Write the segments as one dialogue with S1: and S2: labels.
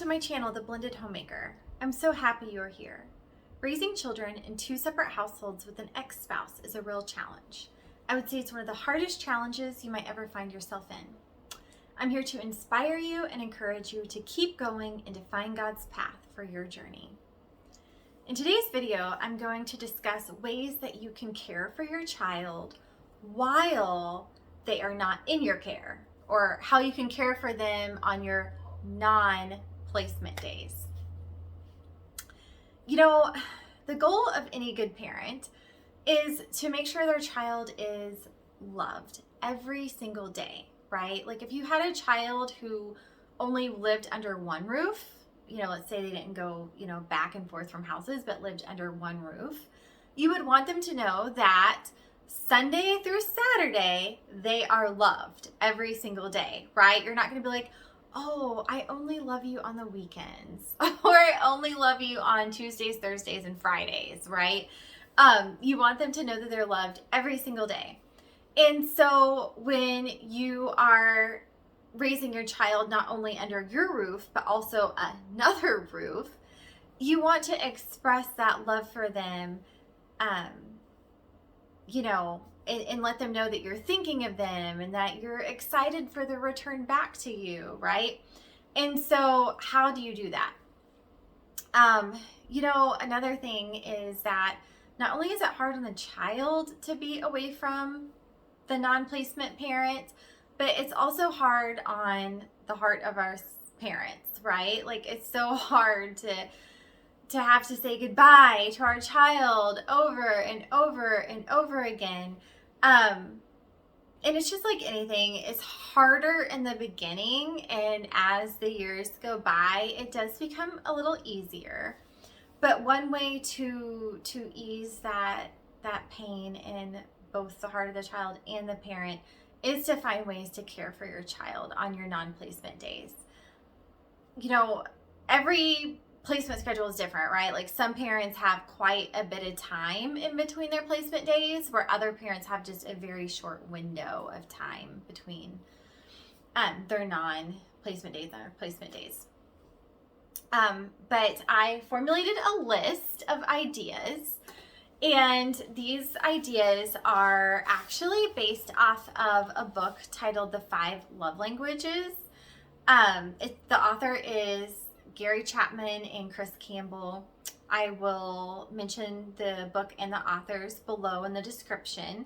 S1: my channel, The Blended Homemaker. I'm so happy you're here. Raising children in two separate households with an ex-spouse is a real challenge. I would say it's one of the hardest challenges you might ever find yourself in. I'm here to inspire you and encourage you to keep going and to find God's path for your journey. In today's video, I'm going to discuss ways that you can care for your child while they are not in your care, or how you can care for them on your non-placement days. You know, the goal of any good parent is to make sure their child is loved every single day, right? Like if you had a child who only lived under one roof, let's say they didn't go, back and forth from houses, but lived under one roof, you would want them to know that Sunday through Saturday, they are loved every single day, right? You're not going to be like, oh, I only love you on the weekends, or I only love you on Tuesdays, Thursdays, and Fridays, right? You want them to know that they're loved every single day. And so when you are raising your child not only under your roof, but also another roof, you want to express that love for them, and let them know that you're thinking of them and that you're excited for the return back to you, right? And so how do you do that? Another thing is that not only is it hard on the child to be away from the non-placement parent, but it's also hard on the heart of our parents, right? Like it's so hard to have to say goodbye to our child over and over and over again. And it's just like anything, it's harder in the beginning, and as the years go by, it does become a little easier. But one way to ease that pain in both the heart of the child and the parent is to find ways to care for your child on your non-placement days. Every placement schedule is different, right? Like some parents have quite a bit of time in between their placement days, where other parents have just a very short window of time between their non-placement days and their placement days. But I formulated a list of ideas, and these ideas are actually based off of a book titled The 5 Love Languages. The author is Gary Chapman and Ross Campbell. I will mention the book and the authors below in the description.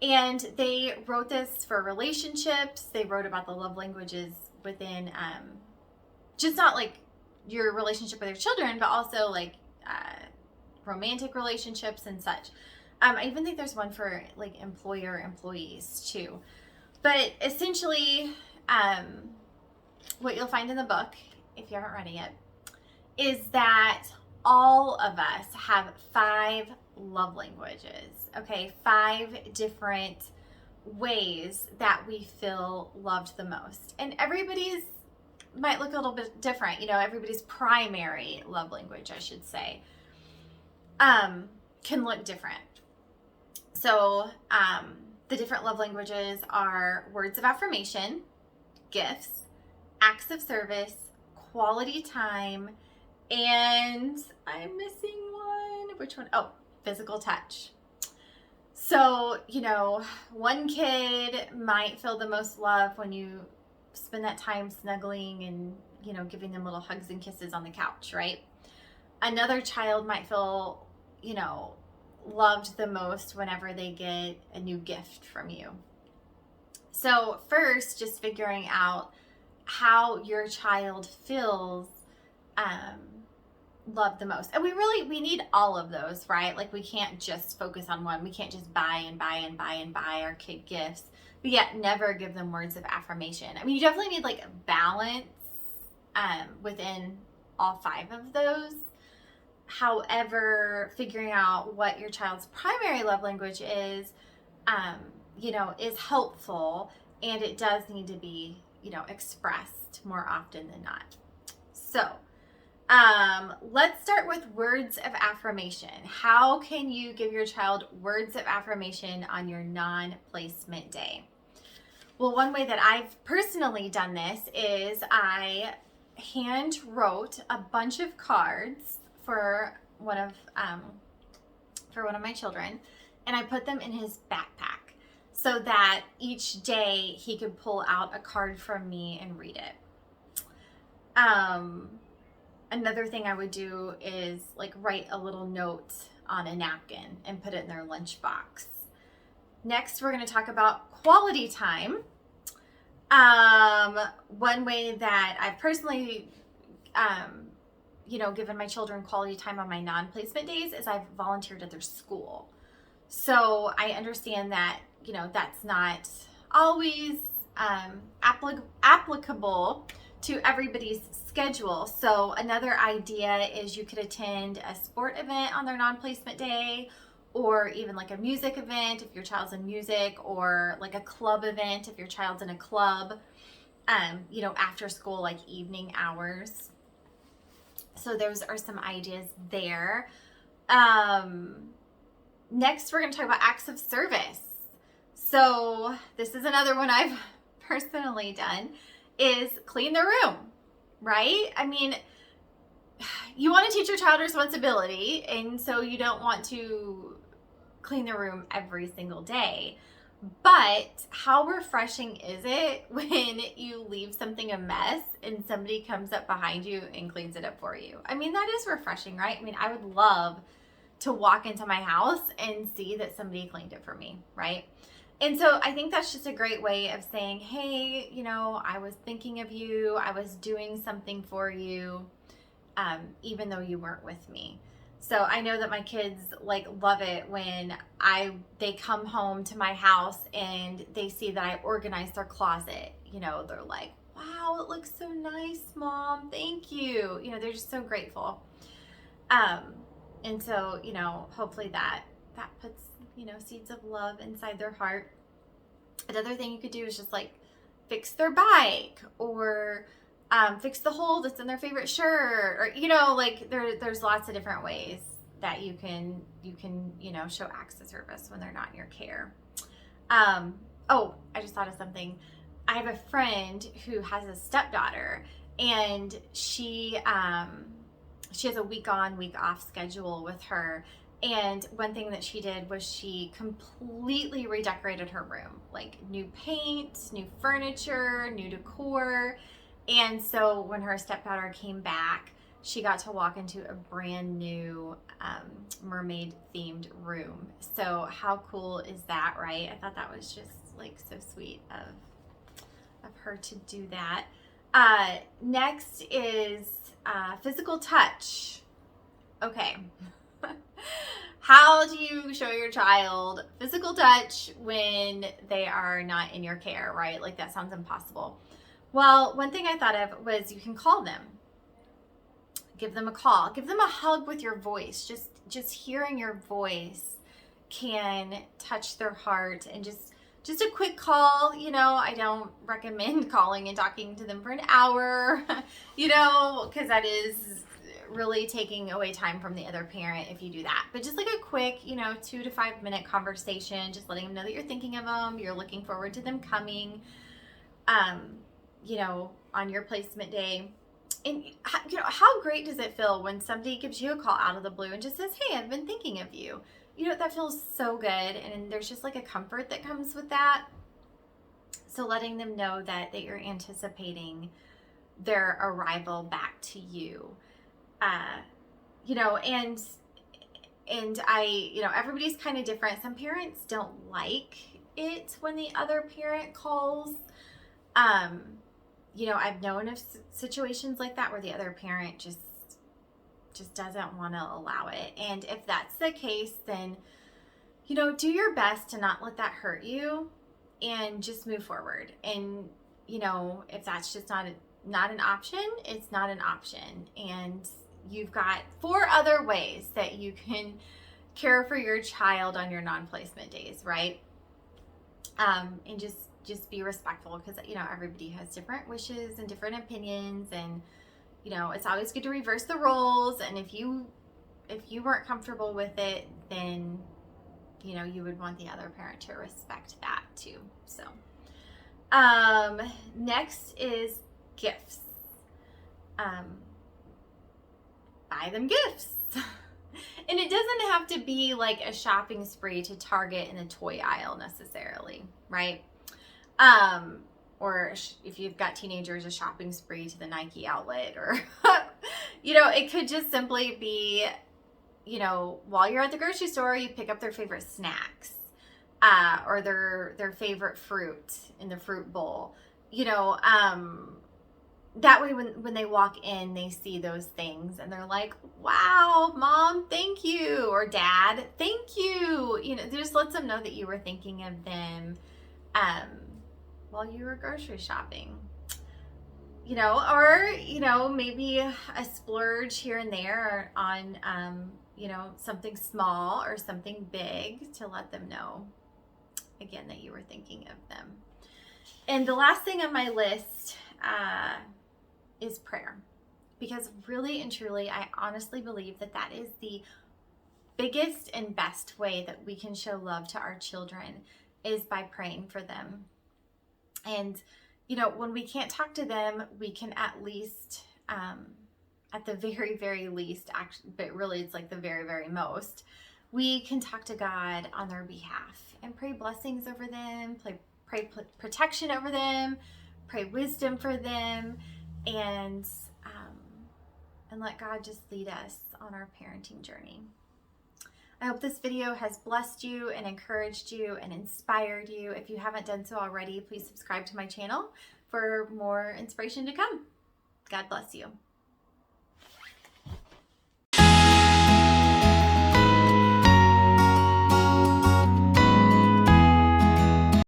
S1: And they wrote this for relationships. They wrote about the love languages within, just not like your relationship with your children, but also like romantic relationships and such. I even think there's one for like employer-employees too. But essentially, what you'll find in the book, if you haven't read it yet, is that all of us have 5 love languages, okay? 5 different ways that we feel loved the most. And everybody's might look a little bit different, everybody's primary love language, I should say, can look different. So the different love languages are words of affirmation, gifts, acts of service, quality time, and I'm missing one. Which one? Oh, physical touch. So, one kid might feel the most love when you spend that time snuggling and, giving them little hugs and kisses on the couch, right? Another child might feel, loved the most whenever they get a new gift from you. So first, just figuring out how your child feels loved the most. And we need all of those, right? Like we can't just focus on one. We can't just buy and buy and buy and buy our kid gifts, but yet never give them words of affirmation. I mean, you definitely need like balance within all 5 of those. However, figuring out what your child's primary love language is helpful, and it does need to be expressed more often than not. So let's start with words of affirmation. How can you give your child words of affirmation on your non-placement day? Well, one way that I've personally done this is I hand wrote a bunch of cards for one of my children, and I put them in his backpack so that each day he could pull out a card from me and read it. Another thing I would do is like write a little note on a napkin and put it in their lunchbox. Next, we're going to talk about quality time. One way that I've personally, given my children quality time on my non-placement days is I've volunteered at their school. So I understand that, that's not always applicable to everybody's schedule. So another idea is you could attend a sport event on their non-placement day, or even like a music event if your child's in music, or like a club event if your child's in a club, after school, like evening hours. So those are some ideas there. Next, we're going to talk about acts of service. So this is another one I've personally done, is clean their room, right? I mean, you want to teach your child responsibility, and so you don't want to clean their room every single day. But how refreshing is it when you leave something a mess and somebody comes up behind you and cleans it up for you? I mean, that is refreshing, right? I mean, I would love to walk into my house and see that somebody cleaned it for me, right? And so I think that's just a great way of saying, hey, I was thinking of you. I was doing something for you, even though you weren't with me. So I know that my kids love it when they come home to my house and they see that I organized their closet. They're like, wow, it looks so nice, Mom. Thank you. They're just so grateful. And so, hopefully that puts, seeds of love inside their heart. Another thing you could do is just fix their bike, or fix the hole that's in their favorite shirt, or there's lots of different ways that you can show acts of service when they're not in your care. I just thought of something. I have a friend who has a stepdaughter, and she has a week on, week off schedule with her. And one thing that she did was she completely redecorated her room, new paint, new furniture, new decor. And so when her stepdaughter came back, she got to walk into a brand new mermaid themed room. So how cool is that, right? I thought that was just so sweet of her to do that. Next is physical touch. Okay. How do you show your child physical touch when they are not in your care, right? That sounds impossible. Well, one thing I thought of was you can call them. Give them a call. Give them a hug with your voice. Just hearing your voice can touch their heart. And just a quick call, I don't recommend calling and talking to them for an hour, because that is really taking away time from the other parent if you do that. But just a quick, 2 to 5 minute conversation, just letting them know that you're thinking of them, you're looking forward to them coming, on your placement day. And, how great does it feel when somebody gives you a call out of the blue and just says, hey, I've been thinking of you. That feels so good. And there's just a comfort that comes with that. So letting them know that you're anticipating their arrival back to you. And everybody's kind of different. Some parents don't like it when the other parent calls. I've known of situations like that where the other parent just doesn't want to allow it. And if that's the case, then, do your best to not let that hurt you and just move forward. And, if that's just not an option, it's not an option. And you've got 4 other ways that you can care for your child on your non-placement days, right? And just be respectful, because everybody has different wishes and different opinions, and it's always good to reverse the roles. And if you weren't comfortable with it, then you would want the other parent to respect that too. So next is gifts. buy them gifts. And it doesn't have to be like a shopping spree to Target in the toy aisle necessarily, right? Or if you've got teenagers, a shopping spree to the Nike outlet, or, it could just simply be, while you're at the grocery store, you pick up their favorite snacks, or their favorite fruit in the fruit bowl, that way when they walk in, they see those things and they're like, wow, mom, thank you. Or dad, thank you. Just lets them know that you were thinking of them while you were grocery shopping. Or, maybe a splurge here and there on, something small or something big to let them know, again, that you were thinking of them. And the last thing on my list is prayer. Because really and truly, I honestly believe that is the biggest and best way that we can show love to our children is by praying for them. And, when we can't talk to them, we can at least, at the very, very least, actually, but really it's like the very, very most, we can talk to God on their behalf and pray blessings over them, pray protection over them, pray wisdom for them, and let God just lead us on our parenting journey. I hope this video has blessed you and encouraged you and inspired you. If you haven't done so already, please subscribe to my channel for more inspiration to come. God bless you.